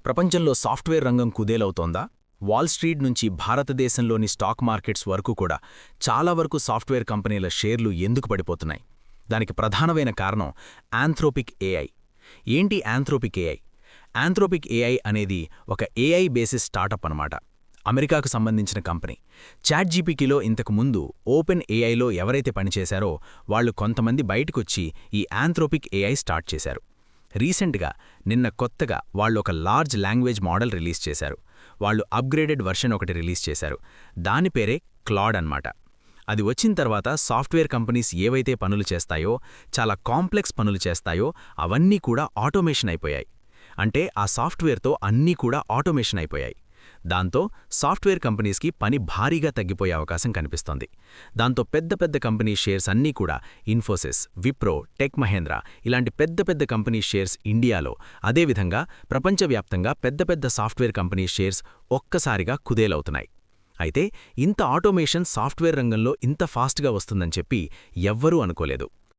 ప్రపంచంలో సాఫ్ట్వేర్ రంగం కుదేలవుతోందా? Wall street నుంచి భారతదేశంలోని స్టాక్ మార్కెట్స్ వరకు కూడా చాలా వరకు సాఫ్ట్వేర్ కంపెనీల షేర్లు ఎందుకు పడిపోతున్నాయి? దానికి ప్రధానమైన కారణం ఆంథ్రోపిక్ ఏఐ. ఏంటి ఆంథ్రోపిక్ ఏఐ? ఆంథ్రోపిక్ ఏఐ అనేది ఒక ఏఐ బేసిస్ స్టార్టప్ అన్నమాట. అమెరికాకు సంబంధించిన కంపెనీ. చాట్‌జీపీటీలో ఇంతకు ముందు ఓపెన్ ఏఐలో ఎవరైతే పనిచేశారో వాళ్ళు కొంతమంది బయటకొచ్చి ఈ ఆంథ్రోపిక్ ఏఐ స్టార్ట్ చేశారు. రీసెంట్గా నిన్న కొత్తగా వాళ్ళు ఒక లార్జ్ లాంగ్వేజ్ మోడల్ రిలీజ్ చేశారు. వాళ్ళు అప్గ్రేడెడ్ వర్షన్ ఒకటి రిలీజ్ చేశారు. దాని పేరే క్లాడ్ అన్నమాట. అది వచ్చిన తర్వాత సాఫ్ట్వేర్ కంపెనీస్ ఏవైతే పనులు చేస్తాయో, చాలా కాంప్లెక్స్ పనులు చేస్తాయో అవన్నీ కూడా ఆటోమేషన్ అయిపోయాయి. అంటే ఆ సాఫ్ట్వేర్తో అన్నీ కూడా ఆటోమేషన్ అయిపోయాయి. దాంతో సాఫ్ట్వేర్ కంపెనీస్కి పని భారీగా తగ్గిపోయే అవకాశం కనిపిస్తోంది. దాంతో పెద్ద పెద్ద కంపెనీ షేర్స్ అన్నీ కూడా ఇన్ఫోసిస్, విప్రో, టెక్ మహేంద్ర ఇలాంటి పెద్ద పెద్ద కంపెనీ షేర్స్ ఇండియాలో, అదేవిధంగా ప్రపంచవ్యాప్తంగా పెద్ద పెద్ద సాఫ్ట్వేర్ కంపెనీ షేర్స్ ఒక్కసారిగా కుదేలవుతున్నాయి. అయితే ఇంత ఆటోమేషన్ సాఫ్ట్వేర్ రంగంలో ఇంత ఫాస్ట్గా వస్తుందని చెప్పి ఎవ్వరూ అనుకోలేదు.